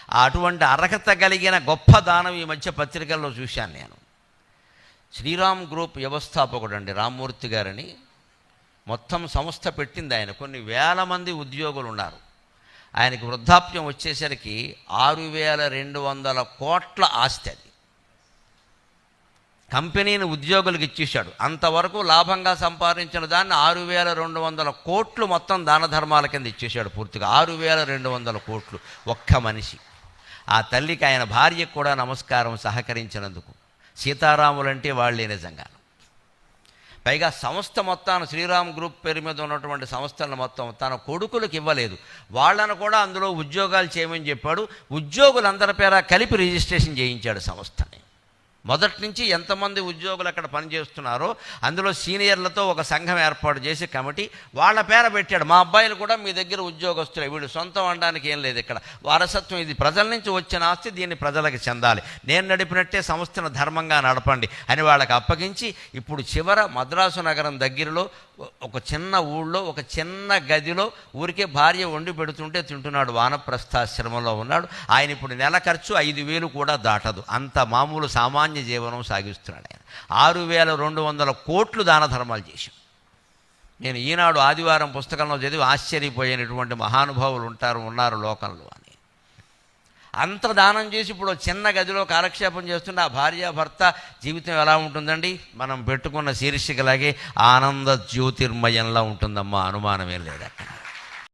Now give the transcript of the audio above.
అటువంటి అర్హత కలిగిన గొప్ప దానం ఈ మధ్య పత్రికల్లో చూశాను నేను. శ్రీరామ్ గ్రూప్ వ్యవస్థాపకుడు అండి రామ్మూర్తి గారని, మొత్తం సంస్థ పెట్టింది ఆయన. కొన్ని వేల మంది ఉద్యోగులు ఉన్నారు. ఆయనకి వృద్ధాప్యం వచ్చేసరికి 6,200 కోట్ల ఆస్తి అది. కంపెనీని ఉద్యోగులకు ఇచ్చేశాడు. అంతవరకు లాభంగా సంపాదించిన దాన్ని 6,200 కోట్లు మొత్తం దాన ధర్మాల కింద ఇచ్చేశాడు పూర్తిగా. 6,200 కోట్లు ఒక్క మనిషి. ఆ తల్లికి ఆయన భార్యకు కూడా నమస్కారం సహకరించినందుకు. సీతారాములంటే వాళ్ళే నిజంగా. పైగా సంస్థ మొత్తాన్ని శ్రీరామ్ గ్రూప్ పేరు మీద ఉన్నటువంటి సంస్థలను మొత్తం తన కొడుకులకు ఇవ్వలేదు. వాళ్ళను కూడా అందులో ఉద్యోగాలు చేయమని చెప్పాడు. ఉద్యోగులందరి పేర కలిపి రిజిస్ట్రేషన్ చేయించాడు సంస్థని. మొదటి నుంచి ఎంతమంది ఉద్యోగులు అక్కడ పనిచేస్తున్నారో అందులో సీనియర్లతో ఒక సంఘం ఏర్పాటు చేసి కమిటీ వాళ్ళ పేర పెట్టాడు. మా అబ్బాయిలు కూడా మీ దగ్గర ఉద్యోగస్తులే, వీళ్ళు సొంతం అనడానికి ఏం లేదు, ఇక్కడ వారసత్వం, ఇది ప్రజల నుంచి వచ్చిన ఆస్తి, దీన్ని ప్రజలకు చెందాలి, నేను నడిపినట్టే సంస్థను ధర్మంగా నడపండి అని వాళ్ళకి అప్పగించి, ఇప్పుడు చివర మద్రాసు నగరం దగ్గరలో ఒక చిన్న ఊళ్ళో ఒక చిన్న గదిలో ఊరికే భార్య వండి పెడుతుంటే తింటున్నాడు. వానప్రస్థాశ్రమంలో ఉన్నాడు ఆయన. ఇప్పుడు నెల ఖర్చు 5,000 కూడా దాటదు. అంత మామూలు సామాన్య జీవనం సాగిస్తున్నాడు ఆయన. 6,200 కోట్లు దాన ధర్మాలు చేశాం. నేను ఈనాడు ఆదివారం పుస్తకంలో చదివి ఆశ్చర్యపోయినటువంటి మహానుభావులు ఉన్నారు లోకంలో అని. అంత దానం చేసి ఇప్పుడు చిన్న గదిలో కాలక్షేపం చేస్తున్న ఆ భార్యాభర్త జీవితం ఎలా ఉంటుందండి? మనం పెట్టుకున్న శీర్షికలాగే ఆనంద జ్యోతిర్మయంలా ఉంటుందమ్మా, అనుమానమేం లేదు అక్కడ.